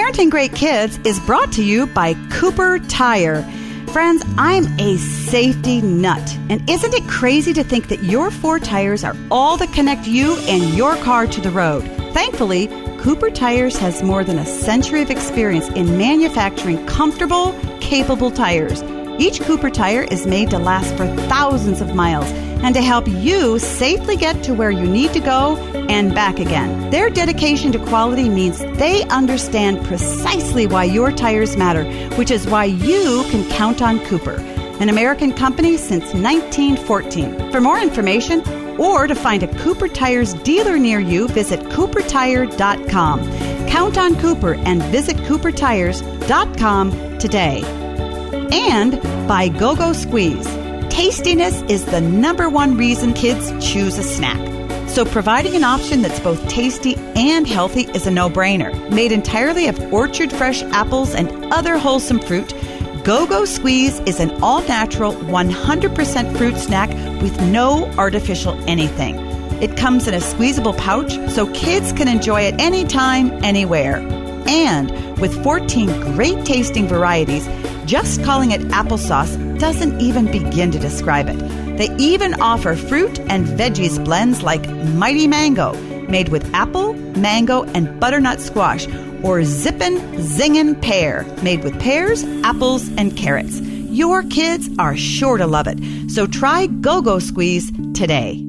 Parenting Great Kids is brought to you by Cooper Tire. Friends, I'm a safety nut. And isn't it crazy to think that your 4 tires are all that connect you and your car to the road? Thankfully, Cooper Tires has more than a century of experience in manufacturing comfortable, capable tires. Each Cooper tire is made to last for thousands of miles and to help you safely get to where you need to go and back again. Their dedication to quality means they understand precisely why your tires matter, which is why you can count on Cooper, an American company since 1914. For more information or to find a Cooper Tires dealer near you, visit coopertire.com. Count on Cooper and visit coopertires.com today. And by GoGo squeeZ. Tastiness is the #1 reason kids choose a snack. So providing an option that's both tasty and healthy is a no-brainer. Made entirely of orchard fresh apples and other wholesome fruit, GoGo squeeZ is an all-natural 100% fruit snack with no artificial anything. It comes in a squeezable pouch so kids can enjoy it anytime, anywhere. And with 14 great tasting varieties, just calling it applesauce doesn't even begin to describe it. They even offer fruit and veggies blends like Mighty Mango, made with apple, mango, and butternut squash, or Zippin' Zingin' Pear, made with pears, apples, and carrots. Your kids are sure to love it, so try GoGo squeeZ today.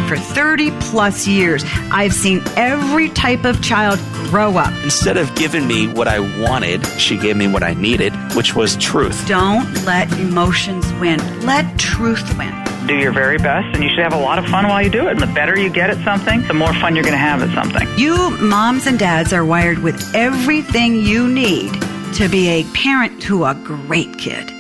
For 30 plus years, I've seen every type of child grow up. Instead of giving me what I wanted, she gave me what I needed, which was truth. Don't let emotions win. Let truth win. Do your very best, and you should have a lot of fun while you do it. And the better you get at something, the more fun you're going to have at something. You moms and dads are wired with everything you need to be a parent to a great kid.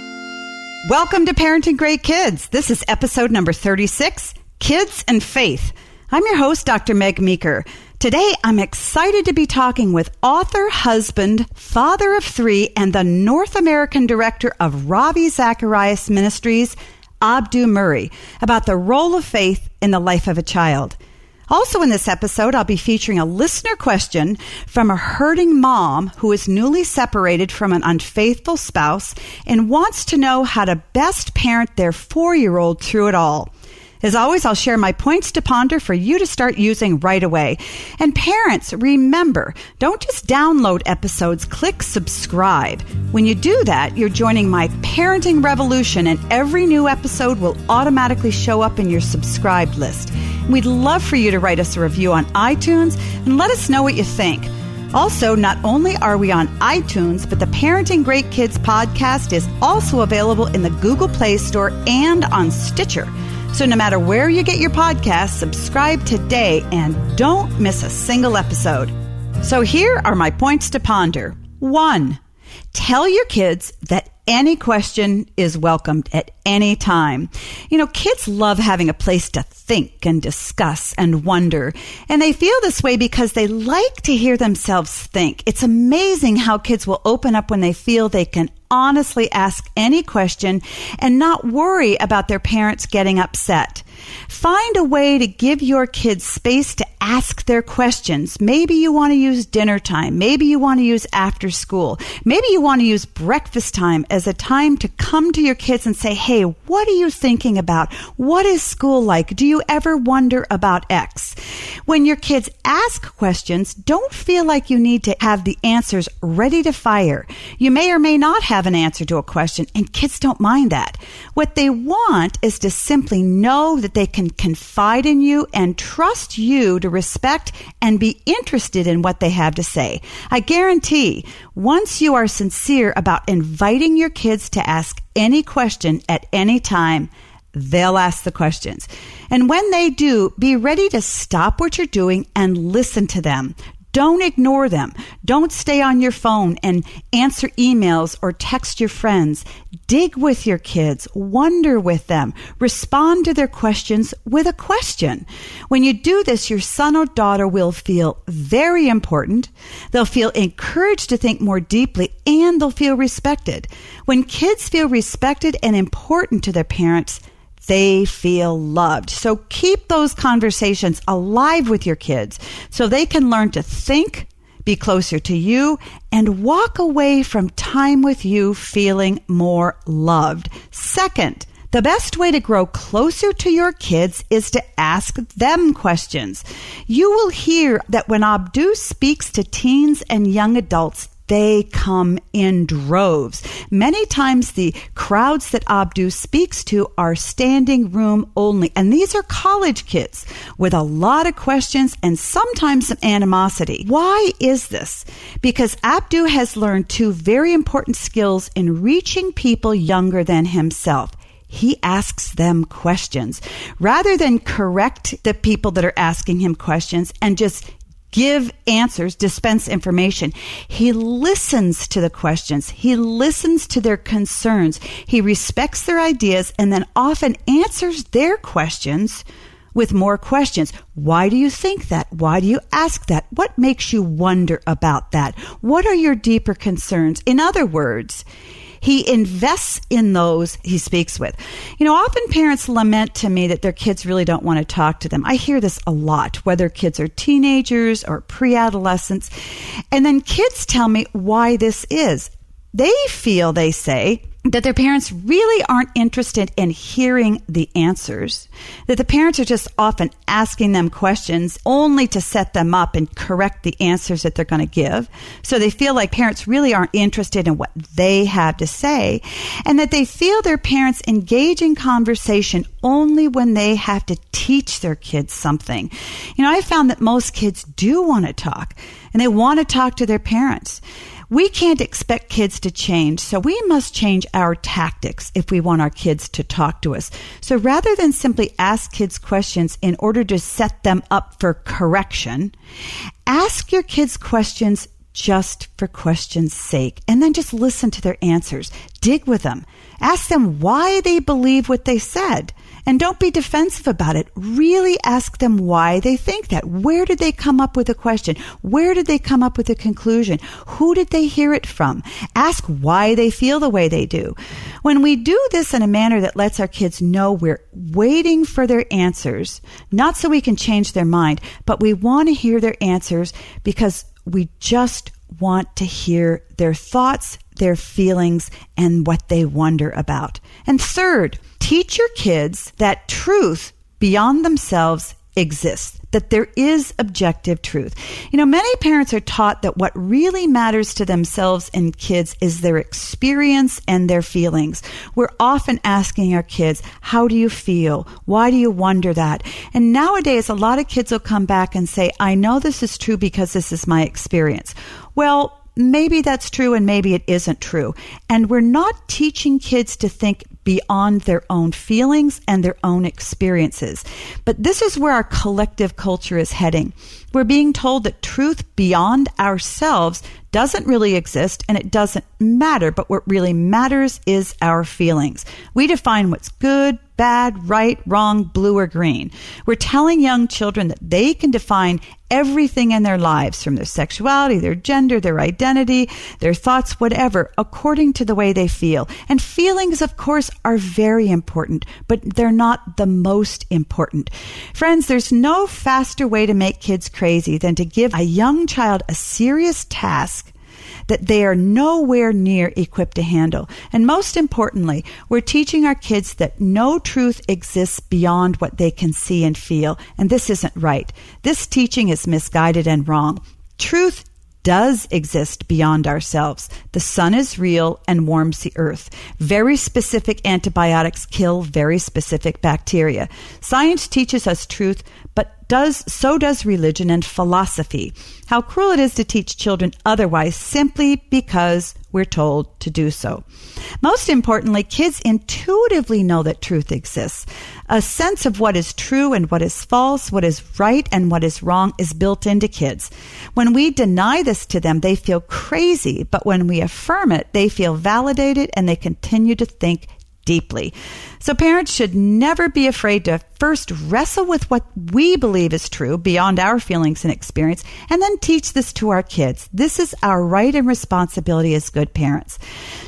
Welcome to Parenting Great Kids. This is episode number 36. Kids and Faith. I'm your host, Dr. Meg Meeker. Today, I'm excited to be talking with author, husband, father of 3, and the North American director of Ravi Zacharias Ministries, Abdu Murray, about the role of faith in the life of a child. Also in this episode, I'll be featuring a listener question from a hurting mom who is newly separated from an unfaithful spouse and wants to know how to best parent their 4-year-old through it all. As always, I'll share my points to ponder for you to start using right away. And parents, remember, don't just download episodes, click subscribe. When you do that, you're joining my parenting revolution, and every new episode will automatically show up in your subscribed list. We'd love for you to write us a review on iTunes and let us know what you think. Also, not only are we on iTunes, but the Parenting Great Kids podcast is also available in the Google Play Store and on Stitcher. So no matter where you get your podcasts, subscribe today and don't miss a single episode. So here are my points to ponder. 1, tell your kids that any question is welcomed at any time. You know, kids love having a place to think and discuss and wonder. And they feel this way because they like to hear themselves think. It's amazing how kids will open up when they feel they can honestly ask any question and not worry about their parents getting upset. Find a way to give your kids space to ask their questions. Maybe you want to use dinner time. Maybe you want to use after school. Maybe you want to use breakfast time as a time to come to your kids and say, hey, what are you thinking about? What is school like? Do you ever wonder about X? When your kids ask questions, don't feel like you need to have the answers ready to fire. You may or may not have an answer to a question, and kids don't mind that. What they want is to simply know that they can confide in you and trust you to respect and be interested in what they have to say. I guarantee once you are sincere about inviting your kids to ask any question at any time, they'll ask the questions. And when they do, be ready to stop what you're doing and listen to them. Don't ignore them. Don't stay on your phone and answer emails or text your friends. Dig with your kids. Wonder with them. Respond to their questions with a question. When you do this, your son or daughter will feel very important. They'll feel encouraged to think more deeply, and they'll feel respected. When kids feel respected and important to their parents, they feel loved. So keep those conversations alive with your kids so they can learn to think be closer to you, and walk away from time with you feeling more loved. Second, the best way to grow closer to your kids is to ask them questions. You will hear that when Abdu speaks to teens and young adults, they come in droves. Many times the crowds that Abdu speaks to are standing room only. And these are college kids with a lot of questions and sometimes some animosity. Why is this? Because Abdu has learned two very important skills in reaching people younger than himself. He asks them questions. Rather than correct the people that are asking him questions and just give answers, dispense information, he listens to the questions. He listens to their concerns. He respects their ideas and then often answers their questions with more questions. Why do you think that? Why do you ask that? What makes you wonder about that? What are your deeper concerns? In other words, he invests in those he speaks with. Often parents lament to me that their kids really don't want to talk to them. I hear this a lot, whether kids are teenagers or pre-adolescents. And then kids tell me why this is. They feel, they say, that their parents really aren't interested in hearing the answers, that the parents are just often asking them questions only to set them up and correct the answers that they're going to give. So they feel like parents really aren't interested in what they have to say, and that they feel their parents engage in conversation only when they have to teach their kids something. I found that most kids do want to talk, and they want to talk to their parents. We can't expect kids to change, so we must change our tactics if we want our kids to talk to us. So rather than simply ask kids questions in order to set them up for correction, ask your kids questions just for questions' sake, and then just listen to their answers. Dig with them. Ask them why they believe what they said. And don't be defensive about it. Really ask them why they think that. Where did they come up with a question? Where did they come up with a conclusion? Who did they hear it from? Ask why they feel the way they do. When we do this in a manner that lets our kids know we're waiting for their answers, not so we can change their mind, but we want to hear their answers because we just want to hear their thoughts, their feelings, and what they wonder about. And third, teach your kids that truth beyond themselves exists, that there is objective truth. Many parents are taught that what really matters to themselves and kids is their experience and their feelings. We're often asking our kids, how do you feel? Why do you wonder that? And nowadays, a lot of kids will come back and say, I know this is true because this is my experience. Well, maybe that's true and maybe it isn't true. And we're not teaching kids to think beyond their own feelings and their own experiences. But this is where our collective culture is heading. We're being told that truth beyond ourselves doesn't really exist and it doesn't matter, but what really matters is our feelings. We define what's good, bad, right, wrong, blue, or green. We're telling young children that they can define everything in their lives, from their sexuality, their gender, their identity, their thoughts, whatever, according to the way they feel. And feelings, of course, are very important, but they're not the most important. Friends, there's no faster way to make kids crazy than to give a young child a serious task that they are nowhere near equipped to handle. And most importantly, we're teaching our kids that no truth exists beyond what they can see and feel. And this isn't right. This teaching is misguided and wrong. Truth does exist beyond ourselves. The sun is real and warms the earth. Very specific antibiotics kill very specific bacteria. Science teaches us truth, but so does religion and philosophy. How cruel it is to teach children otherwise simply because we're told to do so. Most importantly, kids intuitively know that truth exists. A sense of what is true and what is false, what is right and what is wrong is built into kids. When we deny this to them, they feel crazy, but when we affirm it, they feel validated and they continue to think deeply. So parents should never be afraid to first wrestle with what we believe is true beyond our feelings and experience, and then teach this to our kids. This is our right and responsibility as good parents,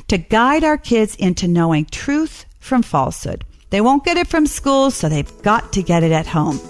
to guide our kids into knowing truth from falsehood. They won't get it from school, so they've got to get it at home.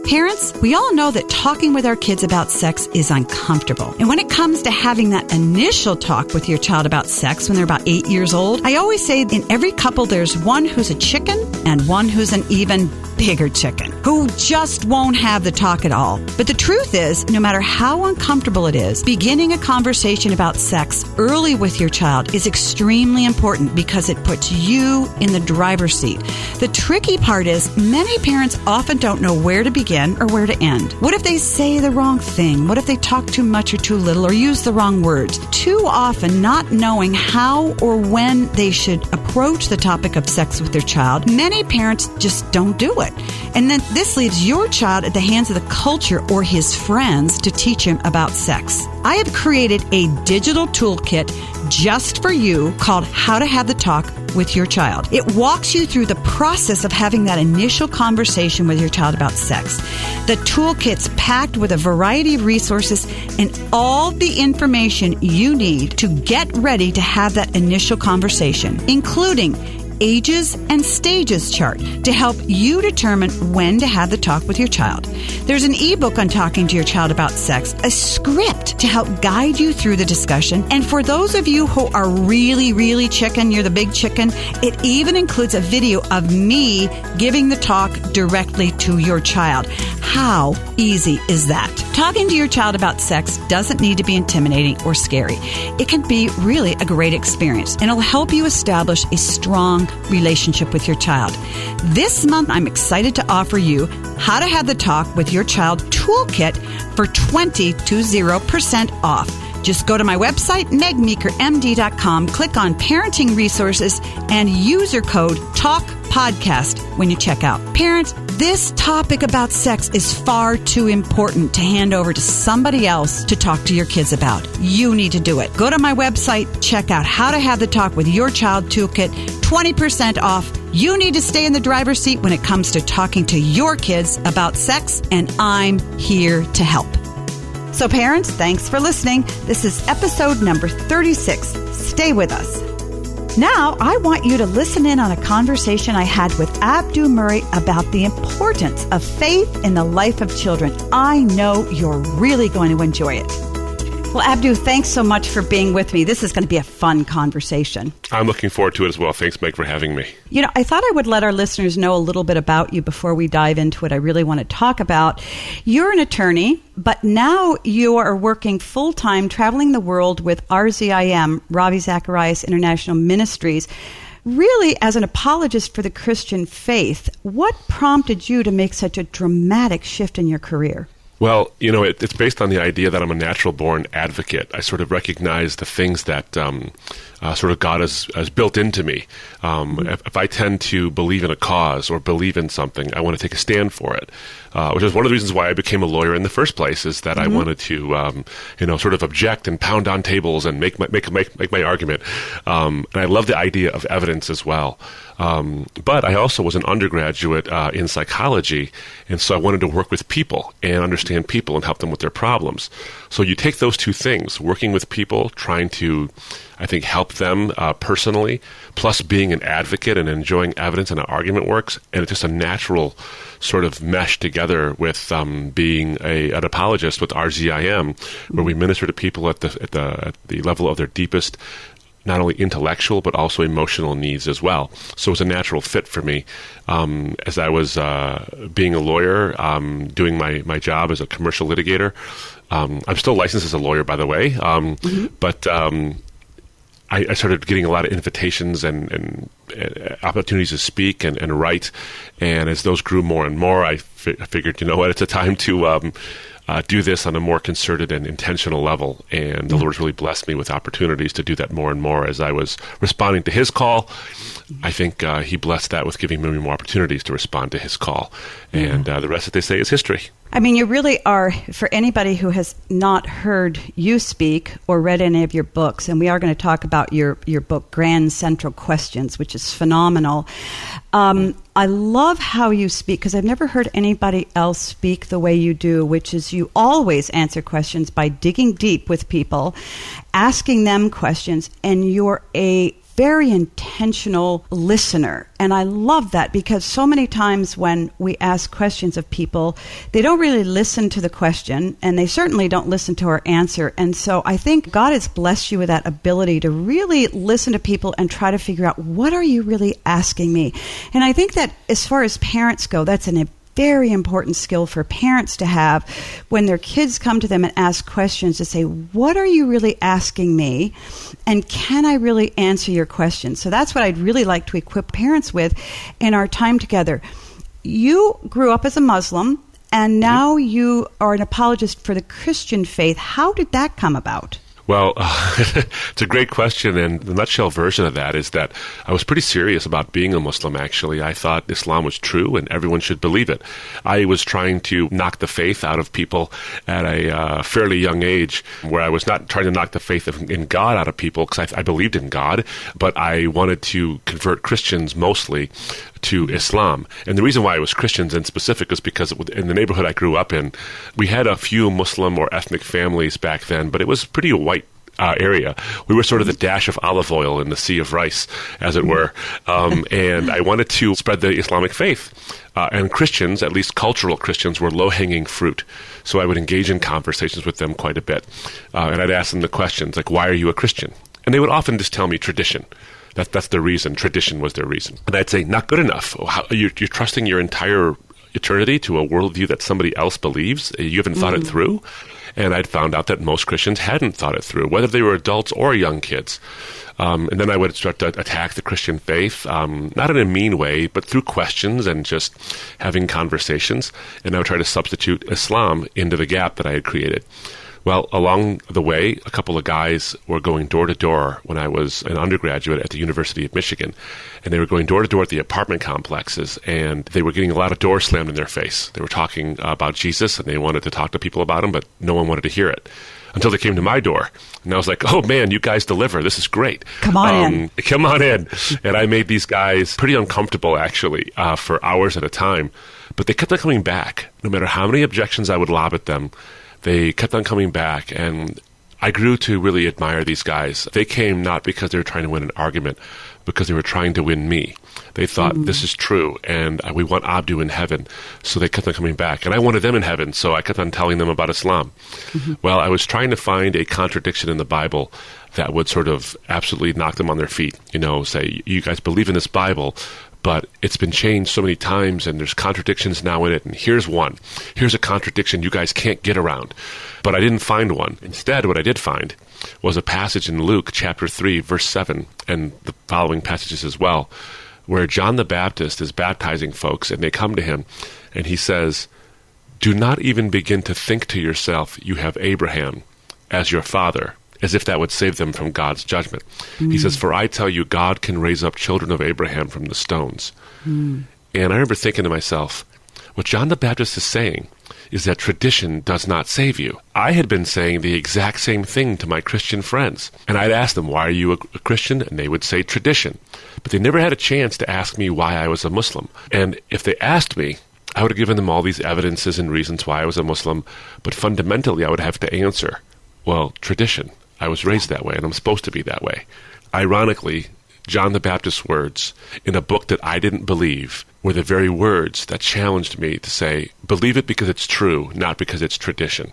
Parents, we all know that talking with our kids about sex is uncomfortable. And when it comes to having that initial talk with your child about sex when they're about 8 years old, I always say in every couple there's one who's a chicken and one who's an even bigger chicken who just won't have the talk at all. But the truth is, no matter how uncomfortable it is, beginning a conversation about sex early with your child is extremely important because it puts you in the driver's seat. The tricky part is many parents often don't know where to begin or where to end. What if they say the wrong thing? What if they talk too much or too little or use the wrong words? Too often, not knowing how or when they should approach the topic of sex with their child, many parents just don't do it. And then this leaves your child at the hands of the culture or his friends to teach him about sex. I have created a digital toolkit just for you called How to Have the Talk with Your Child. It walks you through the process of having that initial conversation with your child about sex. The toolkit's packed with a variety of resources and all the information you need to get ready to have that initial conversation, including ages and stages chart to help you determine when to have the talk with your child. There's an ebook on talking to your child about sex, a script to help guide you through the discussion. And for those of you who are really, really chicken, you're the big chicken, it even includes a video of me giving the talk directly to your child. How easy is that? Talking to your child about sex doesn't need to be intimidating or scary. It can be really a great experience, and it'll help you establish a strong relationship with your child. This month, I'm excited to offer you How to Have the Talk with Your Child toolkit for 20% off. Just go to my website, megmeekermd.com, click on Parenting Resources, and user code TALKPODCAST when you check out. Parents, this topic about sex is far too important to hand over to somebody else to talk to your kids about. You need to do it. Go to my website, check out How to Have the Talk with Your Child toolkit, 20% off. You need to stay in the driver's seat when it comes to talking to your kids about sex, and I'm here to help. So parents, thanks for listening. This is episode number 36. Stay with us. Now, I want you to listen in on a conversation I had with Abdu Murray about the importance of faith in the life of children. I know you're really going to enjoy it. Well, Abdu, thanks so much for being with me. This is going to be a fun conversation. I'm looking forward to it as well. Thanks, Meg, for having me. You know, I thought I would let our listeners know a little bit about you before we dive into what I really want to talk about. You're an attorney, but now you are working full-time, traveling the world with RZIM, Ravi Zacharias International Ministries, really as an apologist for the Christian faith. What prompted you to make such a dramatic shift in your career? Well, you know, it's based on the idea that I'm a natural-born advocate. I sort of recognize the things that sort of God has built into me. If I tend to believe in a cause or believe in something, I want to take a stand for it, which is one of the reasons why I became a lawyer in the first place, is that I wanted to, sort of object and pound on tables and make my argument. And I love the idea of evidence as well. But I also was an undergraduate in psychology, and so I wanted to work with people and understand people and help them with their problems. So you take those two things, working with people, trying to, I think, help them personally, plus being an advocate and enjoying evidence and how argument works, and it's just a natural sort of mesh together with being an apologist with RZIM, where we minister to people at the level of their deepest, not only intellectual, but also emotional needs as well. So it was a natural fit for me. As I was being a lawyer, doing my job as a commercial litigator. I'm still licensed as a lawyer, by the way, but I started getting a lot of invitations and opportunities to speak and write. And as those grew more and more, I figured, you know what, it's a time to do this on a more concerted and intentional level. And the Lord's really blessed me with opportunities to do that more and more. As I was responding to His call, I think He blessed that with giving me more opportunities to respond to His call. And the rest, that they say, is history. I mean, you really are, for anybody who has not heard you speak or read any of your books, and we are going to talk about your book, Grand Central Questions, which is phenomenal. I love how you speak, because I've never heard anybody else speak the way you do, which is you always answer questions by digging deep with people, asking them questions, and you're a very intentional listener. And I love that because so many times when we ask questions of people, they don't really listen to the question, and they certainly don't listen to our answer. And so I think God has blessed you with that ability to really listen to people and try to figure out, what are you really asking me? And I think that as far as parents go, that's a very important skill for parents to have when their kids come to them and ask questions, to say, what are you really asking me? And can I really answer your question? So that's what I'd really like to equip parents with in our time together. You grew up as a Muslim, and now you are an apologist for the Christian faith. How did that come about? Well, it's a great question, and the nutshell version of that is that I was pretty serious about being a Muslim, actually. I thought Islam was true and everyone should believe it. I was trying to knock the faith out of people at a fairly young age, where I was not trying to knock the faith in God out of people, because I believed in God, but I wanted to convert Christians mostly to Islam. And the reason why it was Christians in specific is because in the neighborhood I grew up in, we had a few Muslim or ethnic families back then, but it was pretty white area. We were sort of the dash of olive oil in the sea of rice, as it were. And I wanted to spread the Islamic faith. And Christians, at least cultural Christians, were low-hanging fruit. So I would engage in conversations with them quite a bit. And I'd ask them the questions, like, why are you a Christian? And they would often just tell me tradition. That's their reason. Tradition was their reason. And I'd say, not good enough. You're trusting your entire eternity to a worldview that somebody else believes? You haven't thought it through? And I'd found out that most Christians hadn't thought it through, whether they were adults or young kids. And then I would start to attack the Christian faith, not in a mean way, but through questions and just having conversations. And I would try to substitute Islam into the gap that I had created. Well, along the way, a couple of guys were going door to door when I was an undergraduate at the University of Michigan. And they were going door to door at the apartment complexes, and they were getting a lot of doors slammed in their face. They were talking about Jesus, and they wanted to talk to people about him, but no one wanted to hear it. Until they came to my door. And I was like, oh man, you guys deliver. This is great. Come on in. Come on in. And I made these guys pretty uncomfortable, actually, for hours at a time. But they kept on coming back. No matter how many objections I would lob at them, they kept on coming back, and I grew to really admire these guys. They came not because they were trying to win an argument, because they were trying to win me. They thought, this is true, and we want Abdu in heaven. So they kept on coming back. And I wanted them in heaven, so I kept on telling them about Islam. Well, I was trying to find a contradiction in the Bible that would sort of absolutely knock them on their feet. You know, say, you guys believe in this Bible, but it's been changed so many times, and there's contradictions now in it, and here's one. Here's a contradiction you guys can't get around. But I didn't find one. Instead, what I did find was a passage in Luke chapter 3, verse 7, and the following passages as well, where John the Baptist is baptizing folks, and they come to him, and he says, do not even begin to think to yourself, you have Abraham as your father, as if that would save them from God's judgment. He says, for I tell you, God can raise up children of Abraham from the stones. And I remember thinking to myself, what John the Baptist is saying is that tradition does not save you. I had been saying the exact same thing to my Christian friends. And I'd ask them, why are you a Christian? And they would say tradition. But they never had a chance to ask me why I was a Muslim. And if they asked me, I would have given them all these evidences and reasons why I was a Muslim. But fundamentally, I would have to answer, well, tradition. I was raised that way, and I'm supposed to be that way. Ironically, John the Baptist's words in a book that I didn't believe were the very words that challenged me to say, believe it because it's true, not because it's tradition.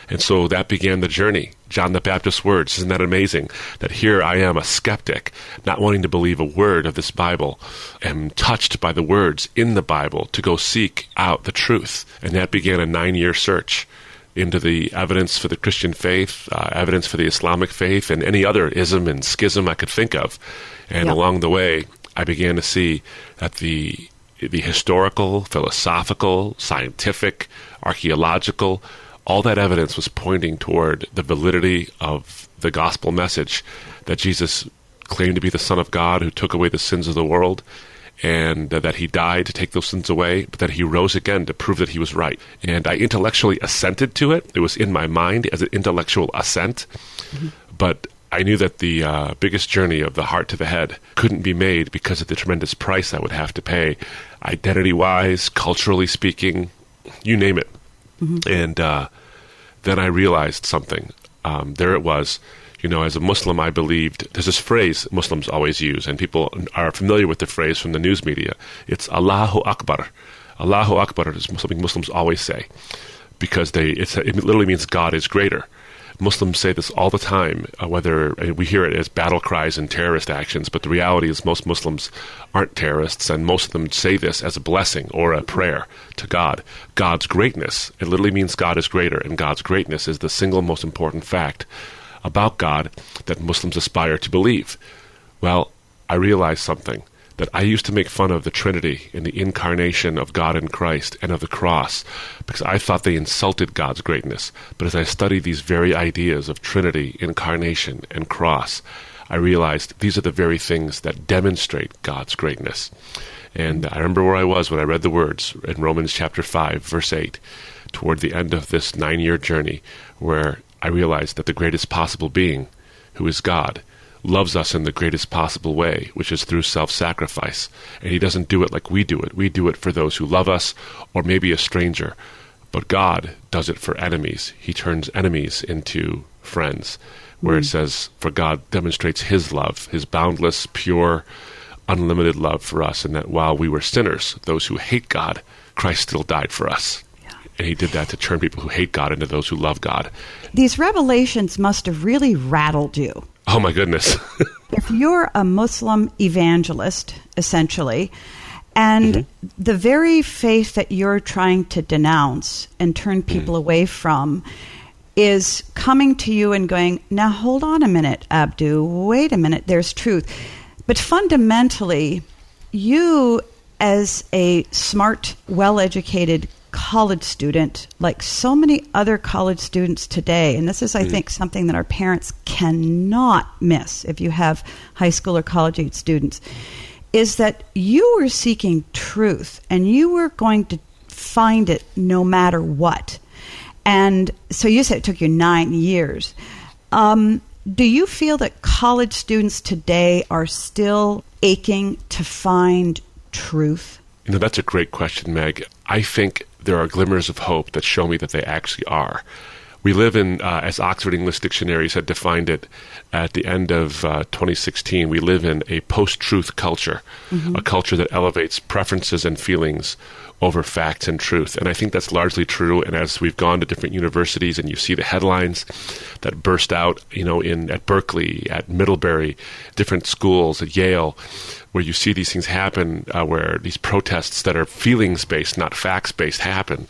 And so that began the journey. John the Baptist's words. Isn't that amazing? That here I am, a skeptic, not wanting to believe a word of this Bible, am touched by the words in the Bible to go seek out the truth. And that began a 9-year search into the evidence for the Christian faith, evidence for the Islamic faith, and any other ism and schism I could think of. And along the way, I began to see that the historical, philosophical, scientific, archaeological, all that evidence was pointing toward the validity of the gospel message that Jesus claimed to be the Son of God who took away the sins of the world, and that he died to take those sins away, but that he rose again to prove that he was right. And I intellectually assented to it. It was in my mind as an intellectual assent. But I knew that the biggest journey of the heart to the head couldn't be made because of the tremendous price I would have to pay, identity-wise, culturally speaking, you name it. And then I realized something. there it was. As a Muslim, I believed, there's this phrase Muslims always use, and people are familiar with the phrase from the news media. It's Allahu Akbar. Allahu Akbar is something Muslims always say, because it literally means God is greater. Muslims say this all the time, whether we hear it as battle cries and terrorist actions, but the reality is most Muslims aren't terrorists, and most of them say this as a blessing or a prayer to God. God's greatness, it literally means God is greater, and God's greatness is the single most important fact about God that Muslims aspire to believe. Well, I realized something, that I used to make fun of the Trinity and the incarnation of God in Christ and of the cross, because I thought they insulted God's greatness. But as I studied these very ideas of Trinity, incarnation, and cross, I realized these are the very things that demonstrate God's greatness. And I remember where I was when I read the words in Romans chapter 5, verse 8, toward the end of this 9-year journey, where I realized that the greatest possible being, who is God, loves us in the greatest possible way, which is through self-sacrifice. And he doesn't do it like we do it. We do it for those who love us, or maybe a stranger. But God does it for enemies. He turns enemies into friends, where it says, for God demonstrates his love, his boundless, pure, unlimited love for us, and that while we were sinners, those who hate God, Christ still died for us. And he did that to turn people who hate God into those who love God. These revelations must have really rattled you. Oh, my goodness. If you're a Muslim evangelist, essentially, and the very faith that you're trying to denounce and turn people away from is coming to you and going, now hold on a minute, Abdu, wait a minute, there's truth. But fundamentally, you as a smart, well-educated college student, like so many other college students today, and this is, I think, something that our parents cannot miss if you have high school or college age students, is that you were seeking truth and you were going to find it no matter what. And so you said it took you 9 years. Do you feel that college students today are still aching to find truth? That's a great question, Meg. I think there are glimmers of hope that show me that they actually are. We live in, as Oxford English Dictionaries had defined it at the end of 2016, we live in a post-truth culture, a culture that elevates preferences and feelings over facts and truth. And I think that's largely true. And as we've gone to different universities and you see the headlines that burst out, at Berkeley, at Middlebury, different schools, at Yale, where you see these things happen, where these protests that are feelings-based, not facts-based, happen,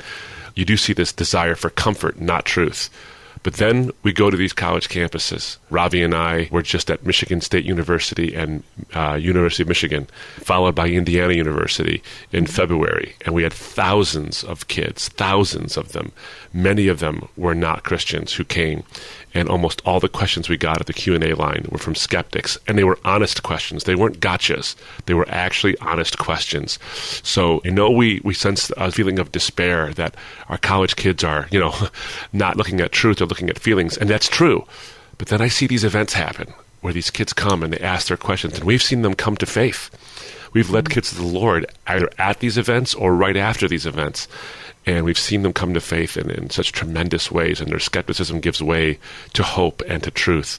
you do see this desire for comfort, not truth. But then we go to these college campuses. Ravi and I were just at Michigan State University and University of Michigan, followed by Indiana University in February. And we had thousands of kids, thousands of them. Many of them were not Christians who came. And almost all the questions we got at the Q&A line were from skeptics. And they were honest questions. They weren't gotchas. They were actually honest questions. So, we sense a feeling of despair that our college kids are, not looking at truth, they're looking at feelings. And that's true. But then I see these events happen where these kids come and they ask their questions. And we've seen them come to faith. We've led kids to the Lord either at these events or right after these events. And we've seen them come to faith in such tremendous ways, and their skepticism gives way to hope and to truth.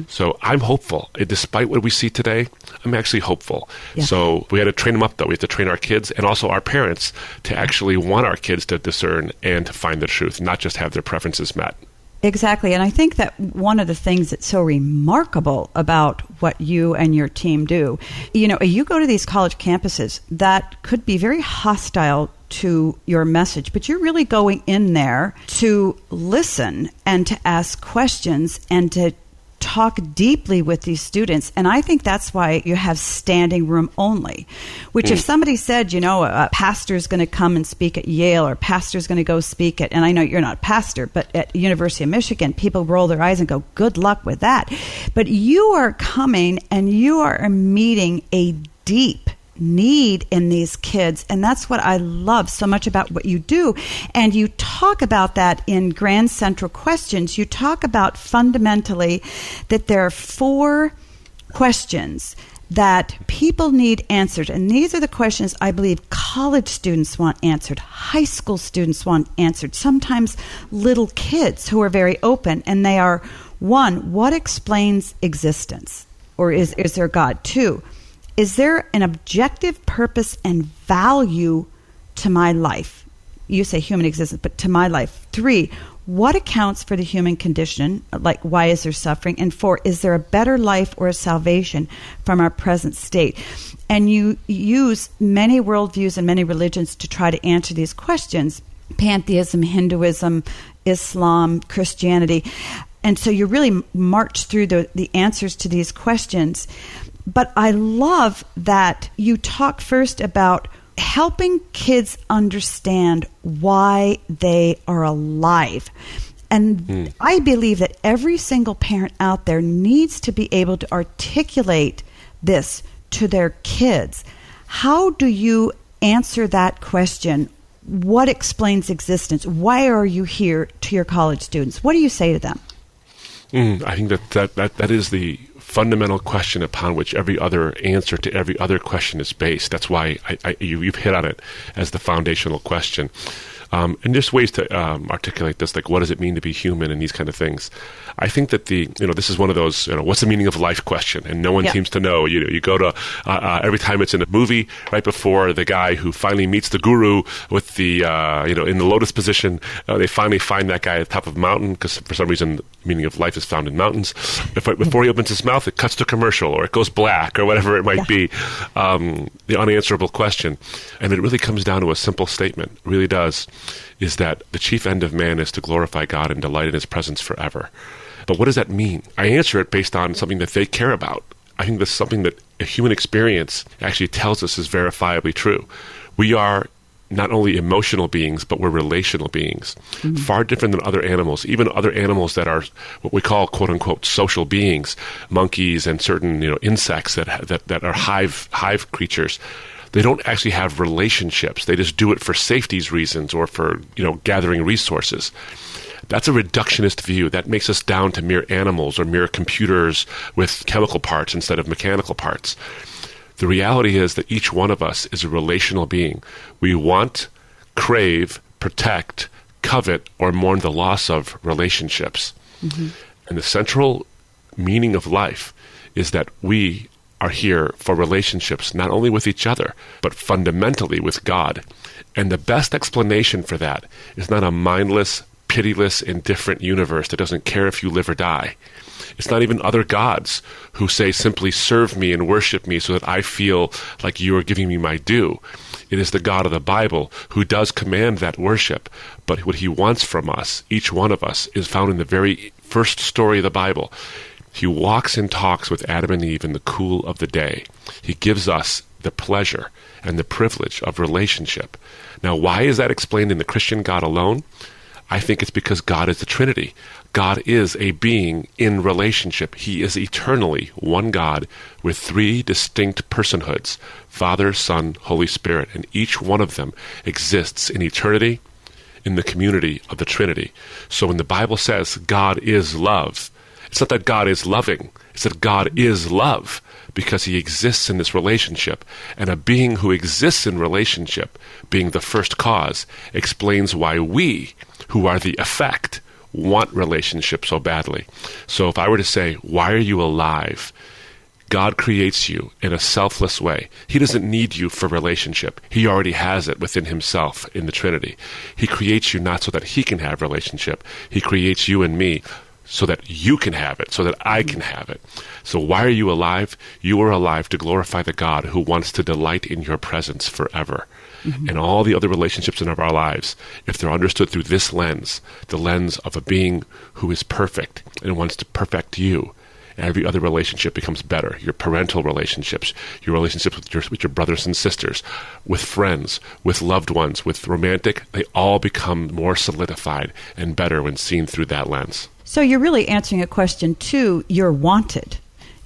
So I'm hopeful. Despite what we see today, I'm actually hopeful. Yeah. So we had to train them up, though. We have to train our kids and also our parents to actually want our kids to discern and to find the truth, not just have their preferences met. Exactly. And I think that one of the things that's so remarkable about what you and your team do, you go to these college campuses that could be very hostile to your message, but you're really going in there to listen and to ask questions and to talk deeply with these students. And I think that's why you have standing room only, which if somebody said, a pastor's going to come and speak at Yale, or a pastor's going to go speak at, and I know you're not a pastor, but at University of Michigan, people roll their eyes and go, good luck with that. But you are coming and you are meeting a deep need in these kids, and that's what I love so much about what you do. And you talk about that in Grand Central Questions. You talk about fundamentally that there are 4 questions that people need answered. And these are the questions I believe college students want answered, high school students want answered, sometimes little kids who are very open. And they are, 1, what explains existence? Or is there God? 2, is there an objective purpose and value to my life? You say human existence, but to my life. 3, what accounts for the human condition? Like, why is there suffering? And 4, is there a better life or a salvation from our present state? And you use many worldviews and many religions to try to answer these questions. Pantheism, Hinduism, Islam, Christianity. And so you really march through the answers to these questions. But I love that you talk first about helping kids understand why they are alive. And I believe that every single parent out there needs to be able to articulate this to their kids. How do you answer that question? What explains existence? Why are you here to your college students? What do you say to them? I think that is the fundamental question upon which every other answer to every other question is based. That's why you've hit on it as the foundational question. And there's ways to articulate this, like what does it mean to be human and these kind of things. I think that this is one of those, what's the meaning of life question, and no one seems to know. You go to every time it's in a movie, right before the guy who finally meets the guru with the in the lotus position, they finally find that guy at the top of a mountain because for some reason the meaning of life is found in mountains. Before he opens his mouth, it cuts to commercial or it goes black or whatever it might be. The unanswerable question, and it really comes down to a simple statement. It really does. Is that the chief end of man is to glorify God and delight in his presence forever. But what does that mean? I answer it based on something that they care about. I think that's something that a human experience actually tells us is verifiably true. We are not only emotional beings, but we're relational beings. Far different than other animals, even other animals that are what we call quote-unquote social beings, monkeys and certain insects that are hive creatures. They don't actually have relationships. They just do it for safety's reasons or for, gathering resources. That's a reductionist view. That makes us down to mere animals or mere computers with chemical parts instead of mechanical parts. The reality is that each one of us is a relational being. We want, crave, protect, covet, or mourn the loss of relationships. And the central meaning of life is that we are here for relationships, not only with each other, but fundamentally with God. And the best explanation for that is not a mindless, pitiless, indifferent universe that doesn't care if you live or die. It's not even other gods who say simply serve me and worship me so that I feel like you are giving me my due. It is the God of the Bible who does command that worship, but what he wants from us, each one of us, is found in the very first story of the Bible. He walks and talks with Adam and Eve in the cool of the day. He gives us the pleasure and the privilege of relationship. Now, why is that explained in the Christian God alone? I think it's because God is the Trinity. God is a being in relationship. He is eternally one God with 3 distinct personhoods, Father, Son, Holy Spirit, and each one of them exists in eternity in the community of the Trinity. So when the Bible says God is love, it's not that God is loving, it's that God is love because he exists in this relationship. And a being who exists in relationship, being the first cause, explains why we, who are the effect, want relationship so badly. So if I were to say, why are you alive? God creates you in a selfless way. He doesn't need you for relationship. He already has it within himself in the Trinity. He creates you not so that he can have relationship. He creates you and me so that you can have it, so that I can have it. So why are you alive? You are alive to glorify the God who wants to delight in your presence forever. And all the other relationships in our lives, if they're understood through this lens, the lens of a being who is perfect and wants to perfect you, every other relationship becomes better. Your parental relationships, your relationships with your brothers and sisters, with friends, with loved ones, with romantic, they all become more solidified and better when seen through that lens. So you're really answering a question, too. You're wanted.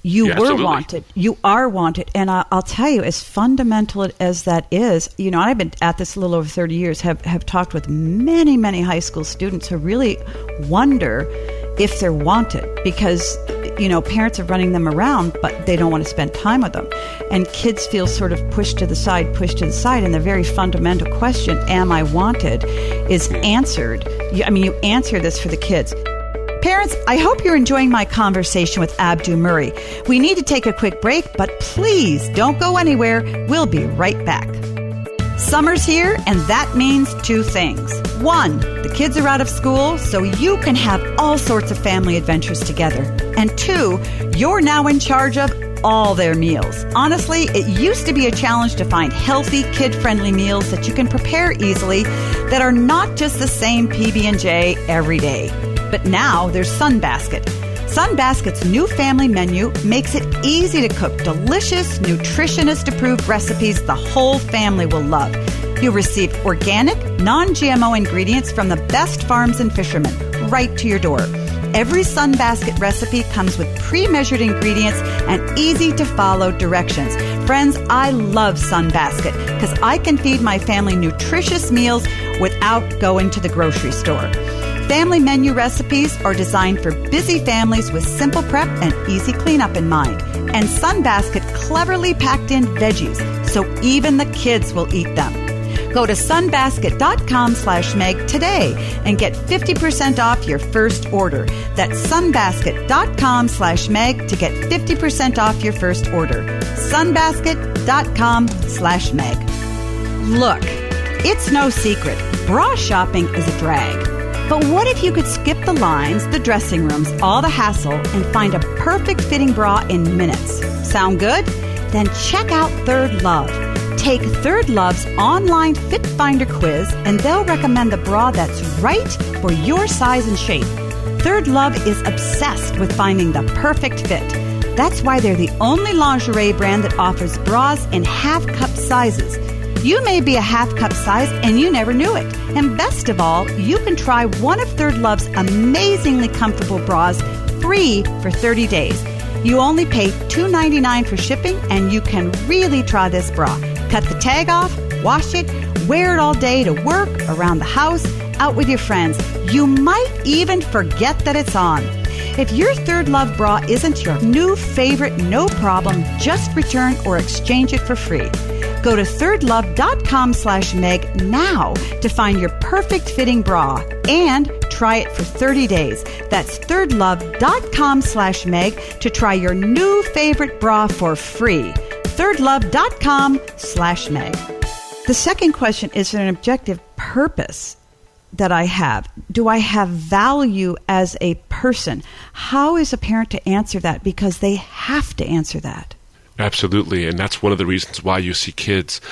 You were absolutely. Wanted. You are wanted. And I'll tell you, as fundamental as that is, I've been at this a little over 30 years, have talked with many, many high school students who really wonder if they're wanted. Because parents are running them around, but they don't want to spend time with them. And kids feel sort of pushed to the side. And the very fundamental question, am I wanted, is answered. You answer this for the kids. Parents, I hope you're enjoying my conversation with Abdu Murray. We need to take a quick break, but please don't go anywhere. We'll be right back. Summer's here, and that means two things. One, the kids are out of school, so you can have all sorts of family adventures together. And two, you're now in charge of all their meals. Honestly, it used to be a challenge to find healthy, kid-friendly meals that you can prepare easily that are not just the same PB&J every day. But now there's Sunbasket. Sunbasket's new family menu makes it easy to cook delicious, nutritionist-approved recipes the whole family will love. You'll receive organic, non-GMO ingredients from the best farms and fishermen right to your door. Every Sunbasket recipe comes with pre-measured ingredients and easy-to-follow directions. Friends, I love Sunbasket because I can feed my family nutritious meals without going to the grocery store. Family menu recipes are designed for busy families with simple prep and easy cleanup in mind. And Sunbasket cleverly packed in veggies, so even the kids will eat them. Go to sunbasket.com/Meg today and get 50% off your first order. That's sunbasket.com/Meg to get 50% off your first order. sunbasket.com/Meg. Look, it's no secret. Bra shopping is a drag. But what if you could skip the lines, the dressing rooms, all the hassle, and find a perfect fitting bra in minutes? Sound good? Then check out THIRDLOVE. Take THIRDLOVE's online Fit Finder quiz, and they'll recommend the bra that's right for your size and shape. THIRDLOVE is obsessed with finding the perfect fit. That's why they're the only lingerie brand that offers bras in half-cup sizes. You may be a half-cup size and you never knew it. And best of all, you can try one of THIRDLOVE's amazingly comfortable bras free for 30 days. You only pay $2.99 for shipping, and you can really try this bra. Cut the tag off, wash it, wear it all day to work, around the house, out with your friends. You might even forget that it's on. If your THIRDLOVE bra isn't your new favorite, no problem, just return or exchange it for free. Go to thirdlove.com/Meg now to find your perfect fitting bra and try it for 30 days. That's thirdlove.com/Meg to try your new favorite bra for free. thirdlove.com/Meg. The second question is an objective purpose that I have. Do I have value as a person? How is a parent to answer that? Because they have to answer that. Absolutely, and that's one of the reasons why you see kids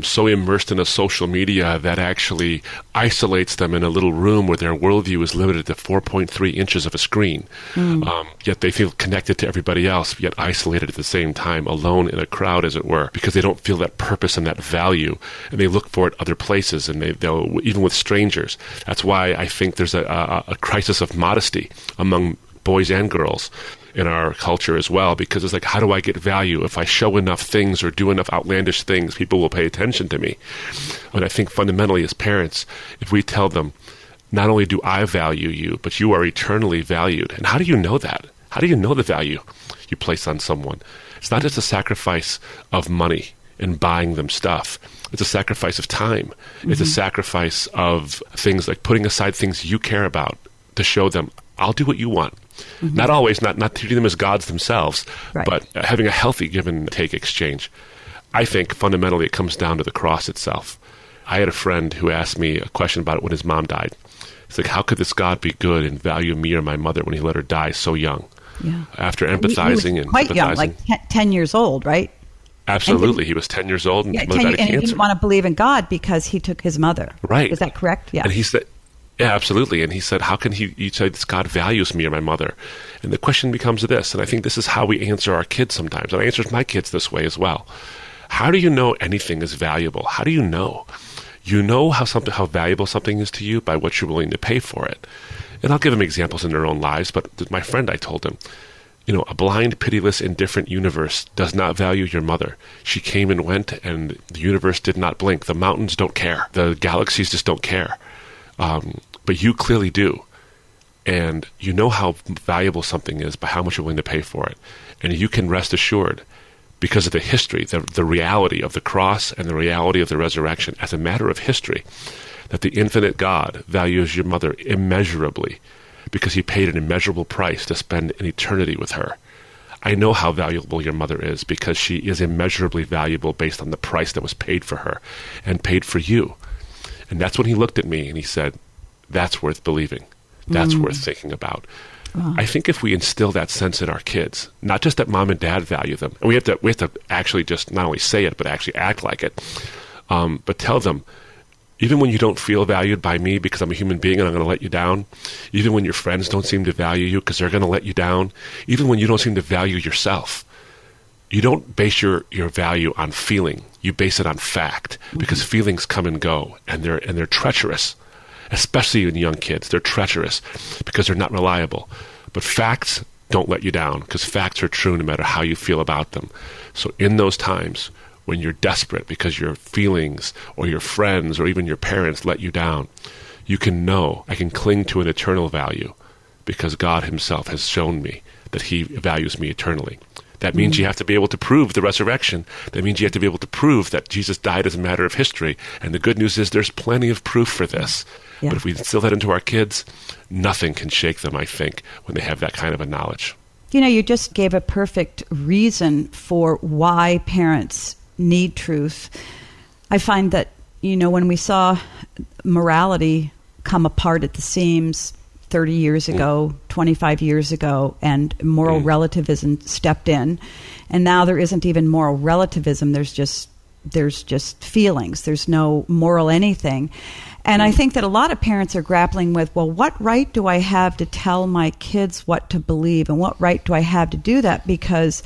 so immersed in a social media that actually isolates them in a little room where their worldview is limited to 4.3 inches of a screen. Yet they feel connected to everybody else, yet isolated at the same time, alone in a crowd, as it were, because they don't feel that purpose and that value, and they look for it other places, and they'll even with strangers. That's why I think there's a crisis of modesty among boys and girls in our culture as well, because it's like, how do I get value? If I show enough things or do enough outlandish things, people will pay attention to me. And I think fundamentally as parents, if we tell them, not only do I value you, but you are eternally valued. And how do you know that? How do you know the value you place on someone? It's not just a sacrifice of money and buying them stuff. It's a sacrifice of time. It's a sacrifice of things like putting aside things you care about to show them, I'll do what you want. Not always, not treating them as gods themselves, but having a healthy give and take exchange. I think fundamentally it comes down to the cross itself. I had a friend who asked me a question about it when his mom died. It's like, how could this God be good and value me or my mother when he let her die so young? Yeah. After empathizing and quite young, like 10 years old, right? Absolutely. He was 10 years old and died of cancer. And he didn't want to believe in God because he took his mother. Right. Is that correct? Yeah. And he said, yeah, absolutely. And he said, how can you say this God values me or my mother? And the question becomes this, and I think this is how we answer our kids sometimes. And I answer my kids this way as well. How do you know anything is valuable? How do you know? You know how valuable something is to you by what you're willing to pay for it. And I'll give them examples in their own lives, but my friend, I told him, a blind, pitiless, indifferent universe does not value your mother. She came and went, and the universe did not blink. The mountains don't care. The galaxies just don't care. But you clearly do. And you know how valuable something is by how much you're willing to pay for it. And you can rest assured, because of the history, the reality of the cross and the reality of the resurrection as a matter of history, that the infinite God values your mother immeasurably because he paid an immeasurable price to spend an eternity with her. I know how valuable your mother is because she is immeasurably valuable based on the price that was paid for her and paid for you. And that's when he looked at me and he said, that's worth believing. That's worth thinking about. I think if we instill that sense in our kids, not just that mom and dad value them, and we have to actually just not only say it, but actually act like it, but tell them, even when you don't feel valued by me because I'm a human being and I'm going to let you down, even when your friends don't seem to value you because they're going to let you down, even when you don't seem to value yourself, you don't base your value on feeling. You base it on fact, because feelings come and go, and they're treacherous. Especially in young kids, they're treacherous because they're not reliable. But facts don't let you down, because facts are true no matter how you feel about them. So in those times when you're desperate because your feelings or your friends or even your parents let you down, you can know I can cling to an eternal value because God himself has shown me that he values me eternally. That means you have to be able to prove the resurrection. That means you have to be able to prove that Jesus died as a matter of history. And the good news is there's plenty of proof for this. Yeah. But if we instill that into our kids, nothing can shake them, I think, when they have that kind of a knowledge. You know, you just gave a perfect reason for why parents need truth. I find that, you know, when we saw morality come apart at the seams 30 years ago, 25 years ago, and moral relativism stepped in, and now there isn't even moral relativism, there's just feelings, there's no moral anything. And I think that a lot of parents are grappling with, well, what right do I have to tell my kids what to believe, and what right do I have to do that? Because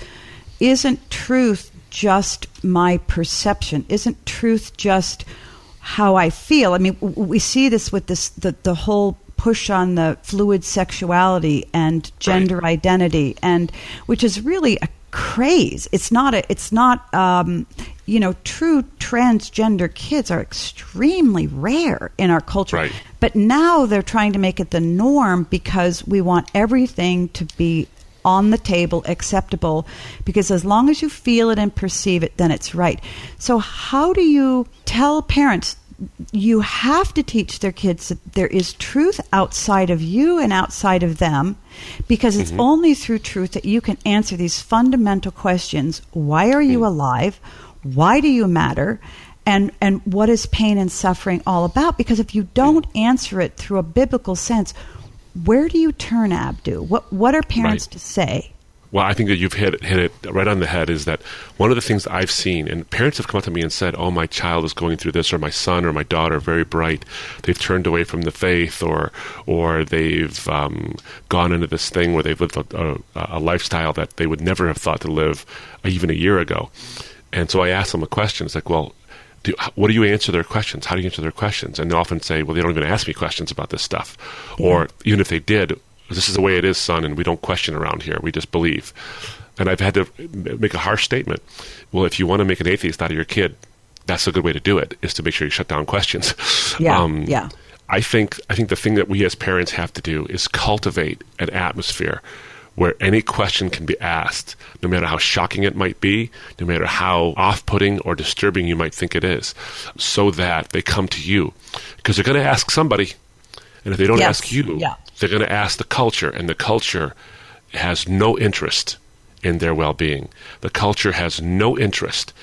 isn't truth just my perception? Isn't truth just how I feel? I mean, we see this with the whole push on the fluid sexuality and gender identity, and which is really a craze. It's not true transgender kids are extremely rare in our culture. Right. But now they're trying to make it the norm because we want everything to be on the table, acceptable, because as long as you feel it and perceive it, then it's right. So how do you tell parents you have to teach their kids that there is truth outside of you and outside of them, because it's only through truth that you can answer these fundamental questions. Why are you alive? Why do you matter? And what is pain and suffering all about? Because if you don't answer it through a biblical sense, where do you turn, Abdu? What are parents to say? Well, I think that you've hit it right on the head, is that one of the things I've seen, and parents have come up to me and said, oh, my child is going through this, or my son or my daughter, very bright, they've turned away from the faith, or they've gone into this thing where they've lived a lifestyle that they would never have thought to live even a year ago. And so I ask them a question. It's like, well, what do you answer their questions? How do you answer their questions? And they often say, well, they don't even ask me questions about this stuff. Yeah. Or even if they did, this is the way it is, son, and we don't question around here. We just believe. And I've had to make a harsh statement. Well, if you want to make an atheist out of your kid, that's a good way to do it, is to make sure you shut down questions. Yeah. I think the thing that we as parents have to do is cultivate an atmosphere where any question can be asked, no matter how shocking it might be, no matter how off-putting or disturbing you might think it is, so that they come to you. Because they're going to ask somebody, and if they don't ask you, they're going to ask the culture, and the culture has no interest in their well-being. The culture has no interest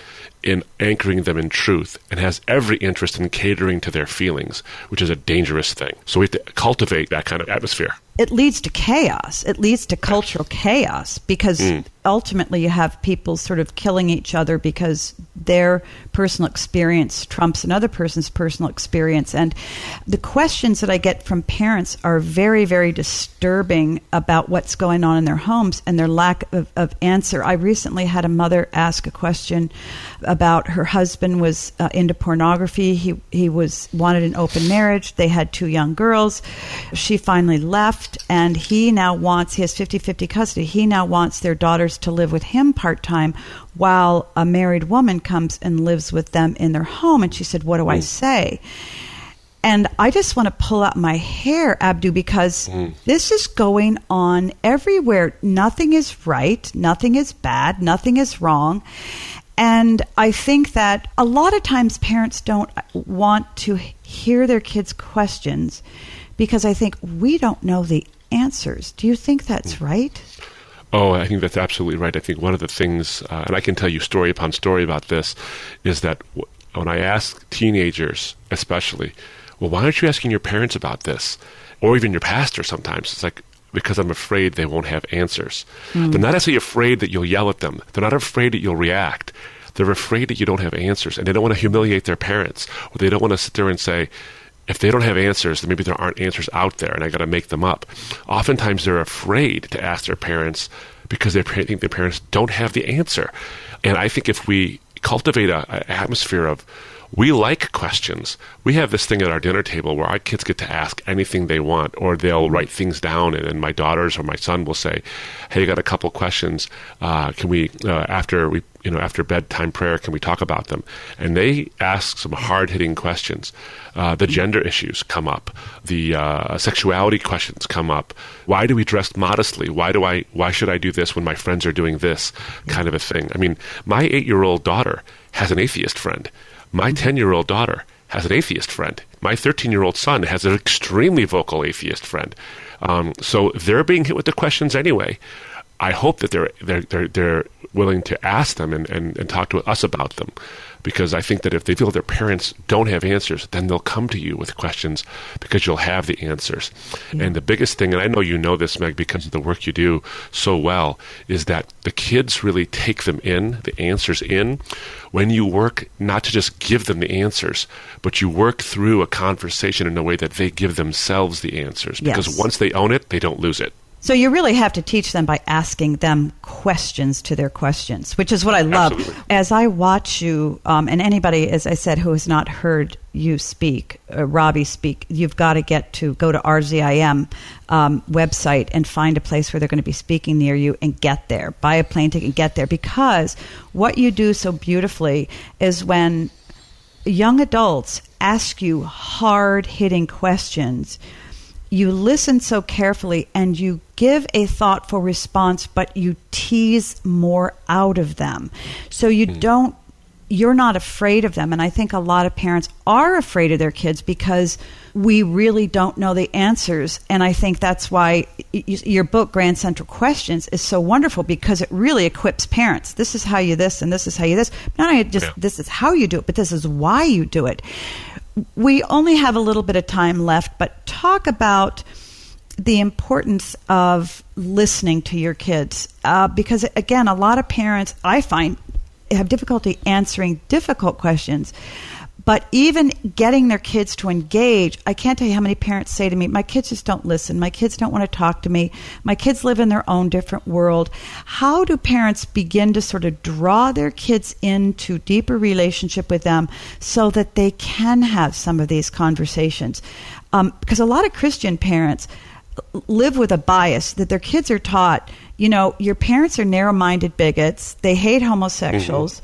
in anchoring them in truth, and has every interest in catering to their feelings, which is a dangerous thing. So we have to cultivate that kind of atmosphere. It leads to chaos. It leads to cultural chaos, because ultimately you have people sort of killing each other because their personal experience trumps another person's personal experience. And the questions that I get from parents are very, very disturbing about what's going on in their homes and their lack of answer. I recently had a mother ask a question about her husband was into pornography. He wanted an open marriage. They had 2 young girls. She finally left. And he has 50-50 custody. He now wants their daughters to live with him part-time while a married woman comes and lives with them in their home. And she said, what do I say? And I just want to pull out my hair, Abdu, because this is going on everywhere. Nothing is right. Nothing is bad. Nothing is wrong. And I think that a lot of times parents don't want to hear their kids' questions because I think we don't know the answers. Do you think that's right? Oh, I think that's absolutely right. I think one of the things, and I can tell you story upon story about this, is that when I ask teenagers especially, well, why aren't you asking your parents about this? Or even your pastor sometimes. It's like, because I'm afraid they won't have answers. They're not actually afraid that you'll yell at them. They're not afraid that you'll react. They're afraid that you don't have answers. And they don't want to humiliate their parents. Or they don't want to sit there and say, if they don't have answers, then maybe there aren't answers out there and I got to make them up. Oftentimes they're afraid to ask their parents because they think their parents don't have the answer. And I think if we cultivate an atmosphere of, we like questions. We have this thing at our dinner table where our kids get to ask anything they want, or they'll write things down, and my daughters or my son will say, "Hey, I got a couple questions. Can we, after bedtime prayer, can we talk about them?" And they ask some hard-hitting questions. The gender issues come up. The sexuality questions come up. Why do we dress modestly? Why should I do this when my friends are doing this? Kind of a thing. I mean, my 8-year-old daughter has an atheist friend. My 10-year-old daughter has an atheist friend. My 13-year-old son has an extremely vocal atheist friend. So they're being hit with the questions anyway. I hope that they're willing to ask them and talk to us about them, because I think that if they feel their parents don't have answers, then they'll come to you with questions because you'll have the answers. Yeah. And the biggest thing, and I know you know this, Meg, because of the work you do so well, is that the kids really take them in, the answers in, when you work not to just give them the answers, but you work through a conversation in a way that they give themselves the answers. Because once they own it, they don't lose it. So you really have to teach them by asking them questions to their questions, which is what I love. Absolutely. As I watch you, and anybody, as I said, who has not heard you speak, Robbie speak, you've got to go to RZIM website and find a place where they're going to be speaking near you and get there. Buy a plane ticket and get there. Because what you do so beautifully is when young adults ask you hard-hitting questions, you listen so carefully and you give a thoughtful response, but you tease more out of them. So you're not afraid of them. And I think a lot of parents are afraid of their kids because we really don't know the answers. And I think that's why your book, Grand Central Questions, is so wonderful, because it really equips parents. This is how you this, and this is how you this. Not only just this is how you do it, but this is why you do it. We only have a little bit of time left, but talk about the importance of listening to your kids. Because, again, a lot of parents, I find, have difficulty answering difficult questions. But even getting their kids to engage, I can't tell you how many parents say to me, my kids just don't listen. My kids don't want to talk to me. My kids live in their own different world. How do parents begin to sort of draw their kids into deeper relationship with them so that they can have some of these conversations? Because a lot of Christian parents live with a bias that their kids are taught, your parents are narrow-minded bigots. They hate homosexuals.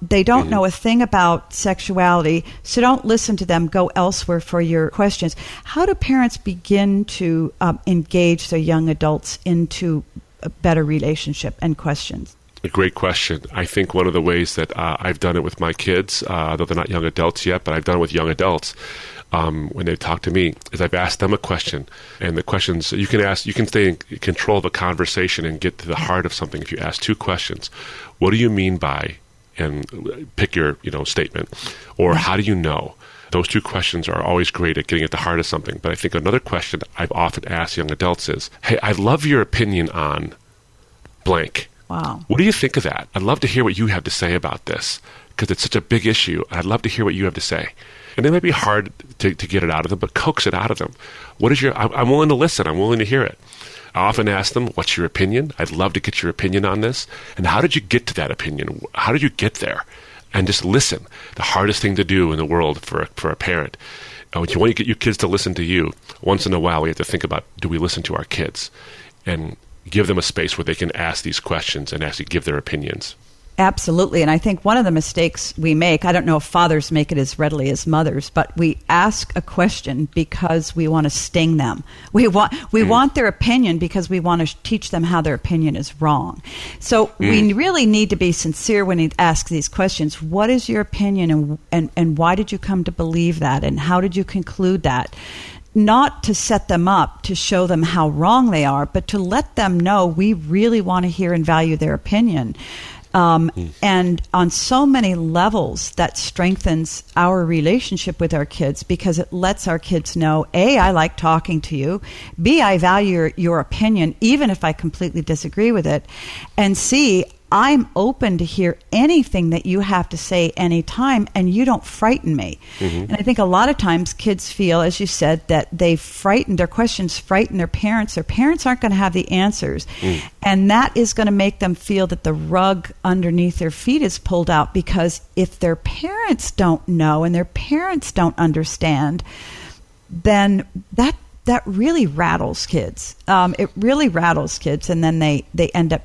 They don't know a thing about sexuality, so don't listen to them. Go elsewhere for your questions. How do parents begin to engage their young adults into a better relationship and questions? A great question. I think one of the ways that I've done it with my kids, though they're not young adults yet, but I've done it with young adults when they talk to me, is I've asked them a question. And the questions, you can stay in control of a conversation and get to the heart of something if you ask 2 questions. What do you mean by, and pick your statement, or how do you know? Those 2 questions are always great at getting at the heart of something. But I think another question I've often asked young adults is, hey, I love your opinion on blank. Wow. What do you think of that? I'd love to hear what you have to say about this, because it's such a big issue. I'd love to hear what you have to say. And it might be hard to get it out of them, but coax it out of them. I'm willing to listen. I'm willing to hear it. I often ask them, what's your opinion? I'd love to get your opinion on this. And how did you get to that opinion? How did you get there? And just listen. The hardest thing to do in the world for a parent. When you want to get your kids to listen to you, once in a while we have to think about, do we listen to our kids? And give them a space where they can ask these questions and actually give their opinions. Absolutely. And I think one of the mistakes we make, I don't know if fathers make it as readily as mothers, but we ask a question because we want to sting them. We want their opinion because we want to teach them how their opinion is wrong. So we really need to be sincere when we ask these questions. What is your opinion, and why did you come to believe that, and how did you conclude that? Not to set them up to show them how wrong they are, but to let them know we really want to hear and value their opinion. And on so many levels, that strengthens our relationship with our kids because it lets our kids know, A, I like talking to you, B, I value your opinion, even if I completely disagree with it, and C, I'm open to hear anything that you have to say anytime, and you don't frighten me. And I think a lot of times kids feel, as you said, that their questions frighten their parents. Their parents aren't going to have the answers. And that is going to make them feel that the rug underneath their feet is pulled out, because if their parents don't know and their parents don't understand, then that really rattles kids. It really rattles kids, and then they end up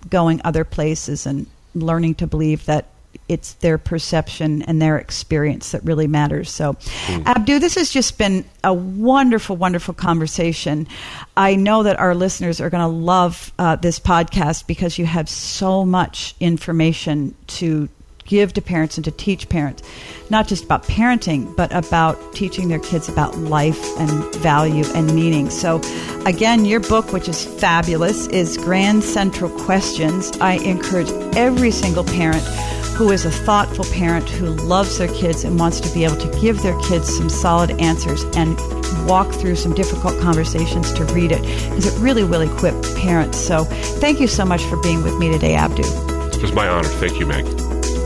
going other places and learning to believe that it's their perception and their experience that really matters. So, Abdu, this has just been a wonderful, wonderful conversation. I know that our listeners are going to love this podcast because you have so much information to give to parents and to teach parents, not just about parenting, but about teaching their kids about life and value and meaning. So again, your book, which is fabulous, is Grand Central Questions. I encourage every single parent who is a thoughtful parent who loves their kids and wants to be able to give their kids some solid answers and walk through some difficult conversations to read it, because it really will equip parents. So thank you so much for being with me today, Abdu. It was my honor. Thank you, Meg.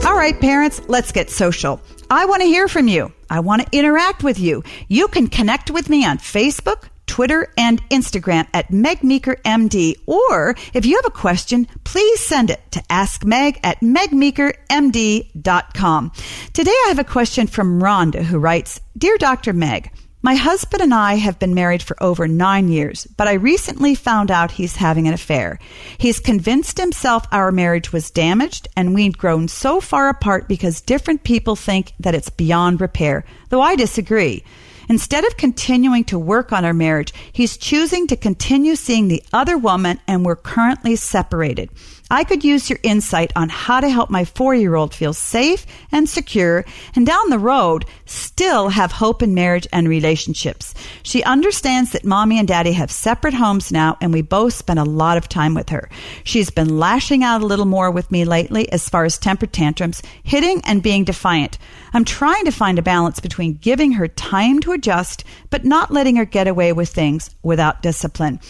All right, parents, let's get social. I want to hear from you. I want to interact with you. You can connect with me on Facebook, Twitter, and Instagram at Meg Meeker MD. Or if you have a question, please send it to askmeg@megmeekermd.com. Today I have a question from Rhonda, who writes, Dear Dr. Meg, my husband and I have been married for over 9 years, but I recently found out he's having an affair. He's convinced himself our marriage was damaged, and we'd grown so far apart because different people think that it's beyond repair, though I disagree. Instead of continuing to work on our marriage, he's choosing to continue seeing the other woman, and we're currently separated. I could use your insight on how to help my 4-year-old feel safe and secure, and down the road, still have hope in marriage and relationships. She understands that Mommy and Daddy have separate homes now, and we both spend a lot of time with her. She's been lashing out a little more with me lately as far as temper tantrums, hitting and being defiant. I'm trying to find a balance between giving her time to adjust, but not letting her get away with things without discipline.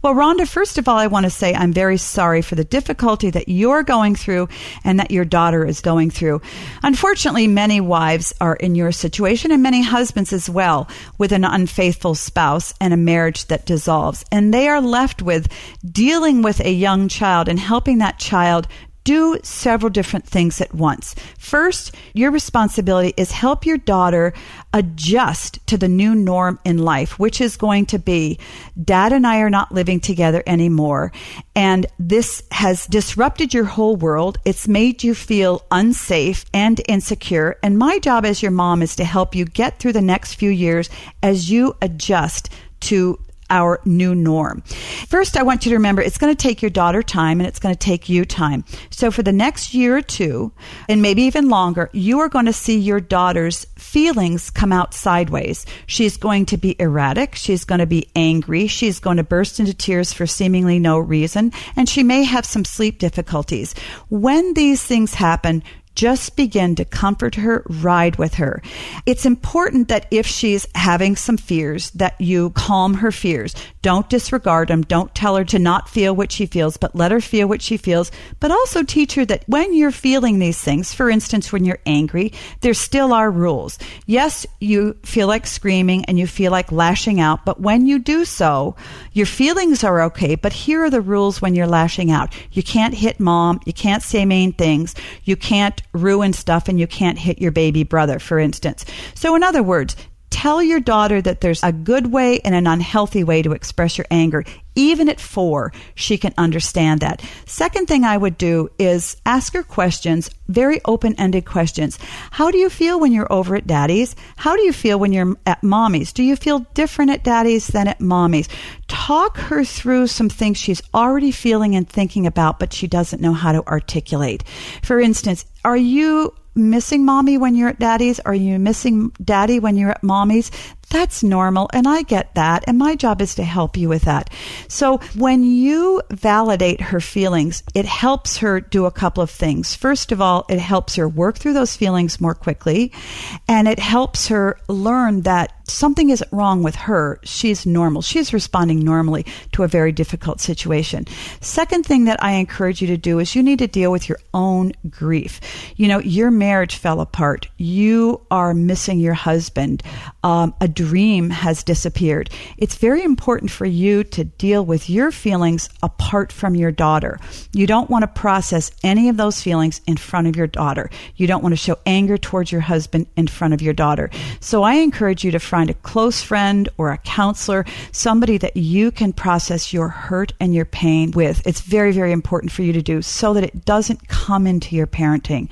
Well, Rhonda, first of all, I want to say I'm very sorry for the difficulty that you're going through and that your daughter is going through. Unfortunately, many wives are in your situation, and many husbands as well, with an unfaithful spouse and a marriage that dissolves. And they are left with dealing with a young child and helping that child do several different things at once. First, your responsibility is help your daughter adjust to the new norm in life, which is going to be, Dad and I are not living together anymore, and this has disrupted your whole world. It's made you feel unsafe and insecure, and my job as your mom is to help you get through the next few years as you adjust to our new norm. First, I want you to remember it's going to take your daughter time, and it's going to take you time. So for the next year or two, and maybe even longer, you are going to see your daughter's feelings come out sideways. She's going to be erratic. She's going to be angry. She's going to burst into tears for seemingly no reason, and she may have some sleep difficulties. When these things happen, just begin to comfort her, ride with her. It's important that if she's having some fears, that you calm her fears. Don't disregard them. Don't tell her to not feel what she feels, but let her feel what she feels. But also teach her that when you're feeling these things, for instance, when you're angry, there still are rules. Yes, you feel like screaming and you feel like lashing out, but when you do so, your feelings are okay, but here are the rules when you're lashing out. You can't hit Mom. You can't say mean things. You can't ruin stuff, and you can't hit your baby brother, for instance. So in other words, tell your daughter that there's a good way and an unhealthy way to express your anger, Even at 4, she can understand that. Second thing I would do is ask her questions, very open-ended questions. How do you feel when you're over at Daddy's? How do you feel when you're at Mommy's? Do you feel different at Daddy's than at Mommy's? Talk her through some things she's already feeling and thinking about, but she doesn't know how to articulate. For instance, are you missing Mommy when you're at Daddy's? Are you missing Daddy when you're at Mommy's? That's normal, and I get that, and my job is to help you with that. So when you validate her feelings, it helps her do a couple of things. First of all, it helps her work through those feelings more quickly, and it helps her learn that something isn't wrong with her. She's normal. She's responding normally to a very difficult situation. Second thing that I encourage you to do is you need to deal with your own grief. You know, your marriage fell apart. You are missing your husband. A dream has disappeared. It's very important for you to deal with your feelings apart from your daughter. You don't want to process any of those feelings in front of your daughter. You don't want to show anger towards your husband in front of your daughter. So I encourage you to find a close friend or a counselor, somebody that you can process your hurt and your pain with. It's very, very important for you to do so that it doesn't come into your parenting.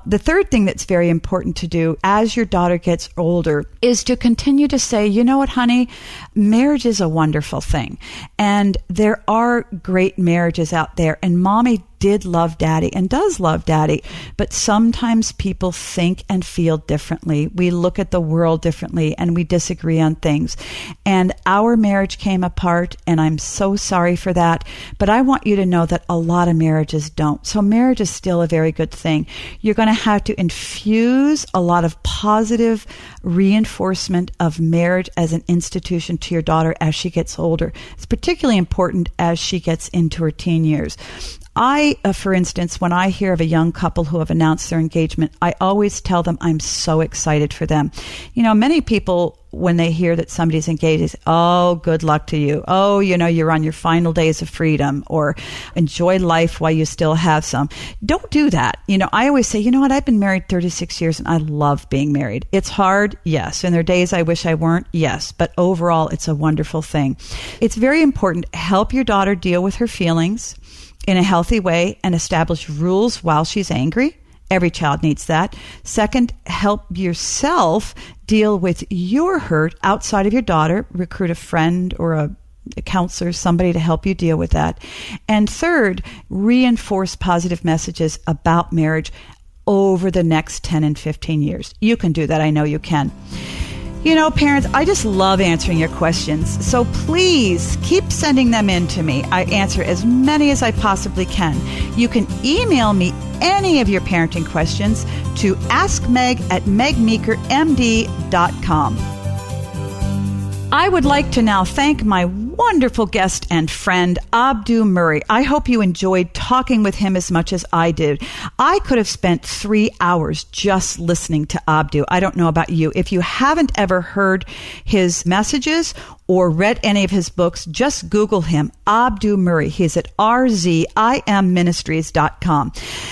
The third thing that's very important to do as your daughter gets older is to continue to say, you know what, honey, marriage is a wonderful thing. And there are great marriages out there. And Mommy did love Daddy and does love Daddy, but sometimes people think and feel differently. We look at the world differently and we disagree on things. And our marriage came apart, and I'm so sorry for that. But I want you to know that a lot of marriages don't. So marriage is still a very good thing. You're going to have to infuse a lot of positive reinforcement of marriage as an institution to your daughter as she gets older. It's particularly important as she gets into her teen years. For instance, when I hear of a young couple who have announced their engagement, I always tell them I'm so excited for them. You know, many people, when they hear that somebody's engaged, say, oh, good luck to you. Oh, you know, you're on your final days of freedom, or enjoy life while you still have some. Don't do that. You know, I always say, you know what? I've been married 36 years and I love being married. It's hard. Yes. And there are days I wish I weren't. Yes. But overall, it's a wonderful thing. It's very important to help your daughter deal with her feelings in a healthy way and establish rules while she's angry. Every child needs that. Second, help yourself deal with your hurt outside of your daughter. Recruit a friend or a counselor, somebody to help you deal with that. And third, reinforce positive messages about marriage over the next 10 and 15 years. You can do that. I know you can. You know, parents, I just love answering your questions. So please keep sending them in to me. I answer as many as I possibly can. You can email me any of your parenting questions to askmeg@megmeekermd.com. I would like to now thank my wonderful guest and friend, Abdu Murray. I hope you enjoyed talking with him as much as I did. I could have spent 3 hours just listening to Abdu. I don't know about you. If you haven't ever heard his messages or read any of his books, just Google him, Abdu Murray. He's at rzimministries.com.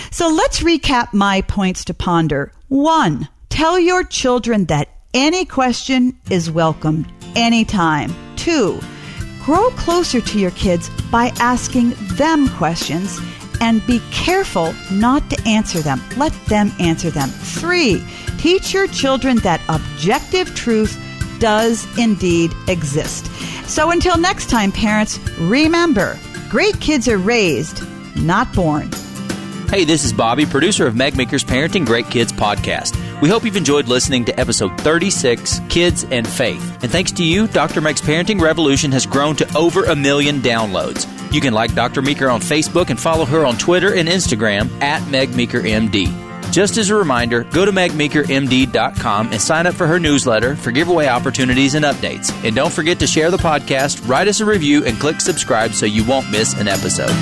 So let's recap my points to ponder. 1, tell your children that any question is welcomed anytime. 2, grow closer to your kids by asking them questions, and be careful not to answer them. Let them answer them. 3, teach your children that objective truth does indeed exist. So until next time, parents, remember, great kids are raised, not born. Hey, this is Bobby, producer of Meg Meeker's Parenting Great Kids podcast. We hope you've enjoyed listening to episode 36, Kids and Faith. And thanks to you, Dr. Meg's Parenting Revolution has grown to over 1 million downloads. You can like Dr. Meeker on Facebook and follow her on Twitter and Instagram at MegMeekerMD. Just as a reminder, go to megmeekermd.com and sign up for her newsletter for giveaway opportunities and updates. And don't forget to share the podcast, write us a review, and click subscribe so you won't miss an episode.